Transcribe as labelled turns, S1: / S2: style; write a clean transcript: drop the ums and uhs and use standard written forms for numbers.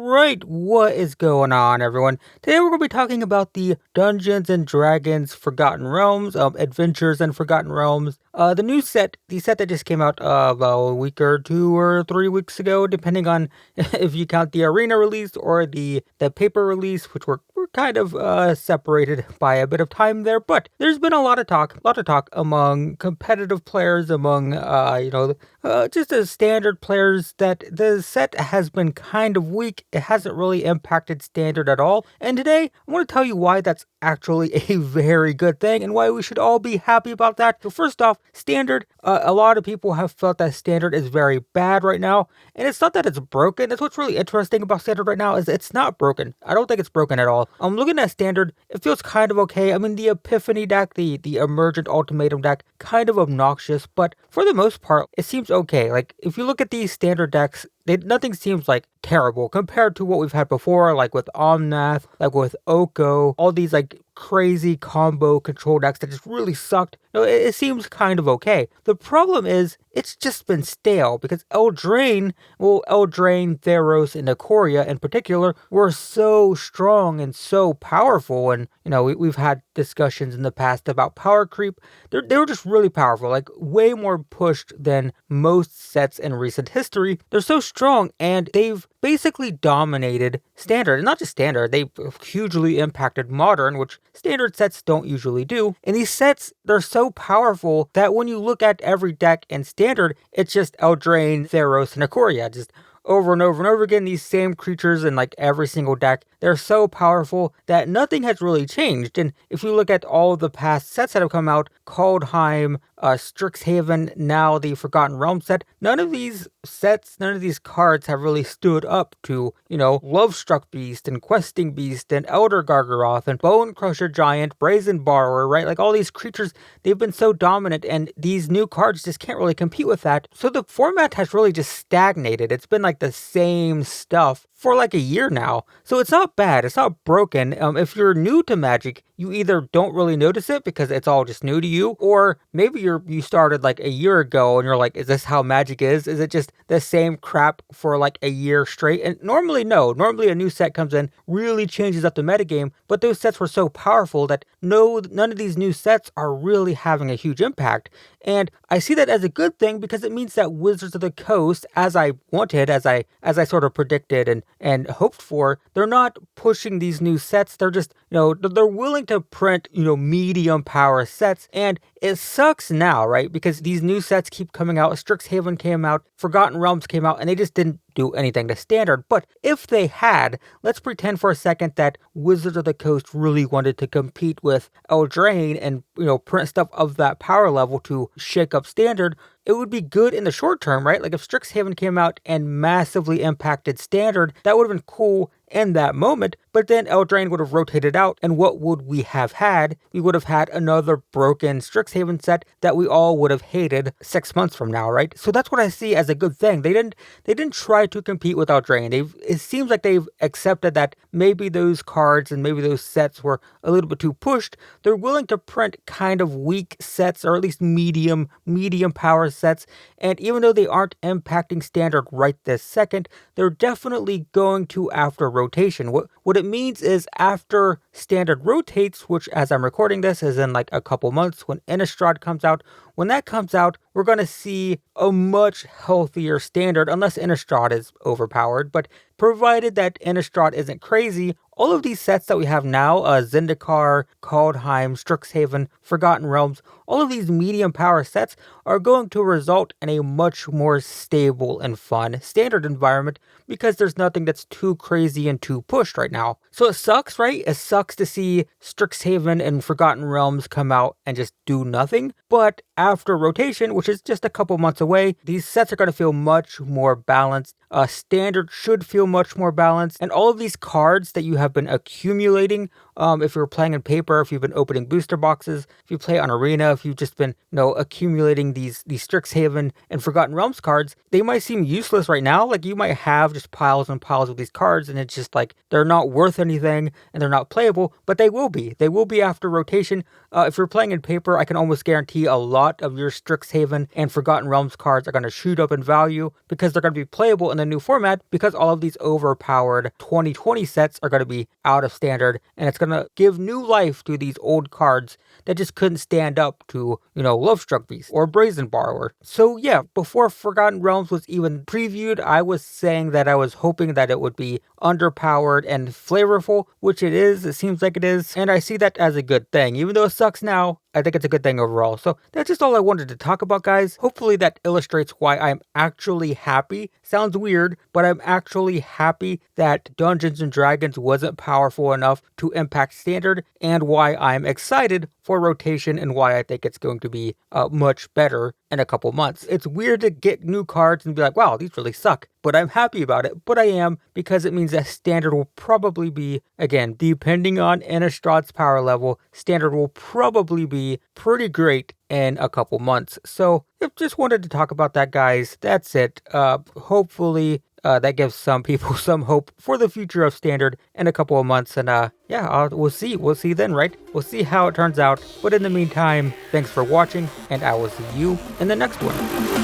S1: Alright, what is going on, everyone? Today we're going to be talking about the Dungeons and Dragons Forgotten Realms, Adventures and Forgotten Realms. The set that just came out about a week or 2 or 3 weeks ago, depending on if you count the arena release or the paper release, which were kind of separated by a bit of time there. But there's been a lot of talk among competitive players, among just as standard players, that the set has been kind of weak. It hasn't really impacted standard at all. And today, I want to tell you why that's actually a very good thing and why we should all be happy about that. So first off, standard, a lot of people have felt that standard is very bad right now. And it's not that it's broken. That's what's really interesting about standard right now, is it's not broken. I don't think it's broken at all. I'm looking at standard, it feels kind of okay. I mean, the Epiphany deck, the Emergent Ultimatum deck, kind of obnoxious, but for the most part, it seems okay. Like, if you look at these standard decks, nothing seems like terrible compared to what we've had before, like with Omnath, like with Oko, all these like crazy combo control decks that just really sucked. It seems kind of okay. The problem is, it's just been stale because Eldraine, Theros, and Ikoria in particular were so strong and so powerful. And, we've had discussions in the past about power creep. They were just really powerful, like way more pushed than most sets in recent history. They're so strong, and they've basically dominated standard. And not just standard, they've hugely impacted modern, which standard sets don't usually do. And these sets, they're so powerful that when you look at every deck in standard, it's just Eldraine, Theros, and Ikoria, just over and over and over again, these same creatures in like every single deck. They're so powerful that nothing has really changed. And if you look at all of the past sets that have come out, Kaldheim, Strixhaven, now the Forgotten Realms set, none of these cards have really stood up to, Lovestruck Beast and Questing Beast and Elder Gargaroth and Bone Crusher Giant, Brazen Borrower, right? Like all these creatures, they've been so dominant, and these new cards just can't really compete with that. So the format has really just stagnated. It's been like the same stuff for like a year now. So it's not bad. It's not broken. If you're new to Magic, you either don't really notice it because it's all just new to you, or maybe you started like a year ago and you're like, is this how Magic is? Is it just the same crap for like a year straight? And normally, no. Normally a new set comes in, really changes up the metagame, but those sets were so powerful that none of these new sets are really having a huge impact. And I see that as a good thing because it means that Wizards of the Coast, as I wanted, as I sort of predicted and hoped for, they're not pushing these new sets. They're just, they're willing to print, medium power sets. And it sucks now, right? Because these new sets keep coming out. Strixhaven came out, Forgotten Realms came out, and they just didn't do anything to standard. But if they had, let's pretend for a second that Wizards of the Coast really wanted to compete with Eldraine and, print stuff of that power level to shake up standard. It would be good in the short term, right? Like if Strixhaven came out and massively impacted standard, that would have been cool in that moment, but then Eldraine would have rotated out, and what would we have had? We would have had another broken Strixhaven set that we all would have hated 6 months from now, right? So that's what I see as a good thing. They didn't try to compete with Eldraine. It seems like they've accepted that maybe those cards and maybe those sets were a little bit too pushed. They're willing to print kind of weak sets, or at least medium power sets, and even though they aren't impacting standard right this second, they're definitely going to after rotation. What it means is after standard rotates, which as I'm recording this is in like a couple months, when Innistrad comes out, when that comes out, we're going to see a much healthier standard, unless Innistrad is overpowered. But provided that Innistrad isn't crazy, all of these sets that we have now, Zendikar, Kaldheim, Strixhaven, Forgotten Realms, all of these medium power sets are going to result in a much more stable and fun standard environment because there's nothing that's too crazy and too pushed right now. So it sucks, right? It sucks to see Strixhaven and Forgotten Realms come out and just do nothing. But after rotation, which is just a couple months away, these sets are going to feel much more balanced. Standard should feel much more balanced. And all of these cards that you have been accumulating, if you're playing in paper, if you've been opening booster boxes, if you play on Arena, if you've just been, accumulating these Strixhaven and Forgotten Realms cards, they might seem useless right now. Like you might have just piles and piles of these cards, and it's just like they're not worth anything and they're not playable, but they will be. They will be after rotation. If you're playing in paper, I can almost guarantee a lot of your Strixhaven and Forgotten Realms cards are going to shoot up in value because they're going to be playable in the new format, because all of these overpowered 2020 sets are going to be out of standard, and it's going to give new life to these old cards that just couldn't stand up to, Lovestruck Beast or Brazen Borrower. So yeah, before Forgotten Realms was even previewed, I was saying that I was hoping that it would be underpowered and flavorful, which it is. It seems like it is, and I see that as a good thing. Even though it sucks now, I think it's a good thing overall. So that's just all I wanted to talk about, guys. Hopefully that illustrates why I'm actually happy. Sounds weird, but I'm actually happy that Dungeons and Dragons wasn't powerful enough to impact standard, and why I'm excited for rotation, and why I think it's going to be much better in a couple months. It's weird to get new cards and be like, wow, these really suck, but I'm happy about it. But I am, because it means that standard will probably be, again, depending on Innistrad's power level, standard will probably be pretty great in a couple months. So just wanted to talk about that, guys. That's it. Hopefully that gives some people some hope for the future of standard in a couple of months. And we'll see. We'll see then, right? We'll see how it turns out. But in the meantime, thanks for watching, and I will see you in the next one.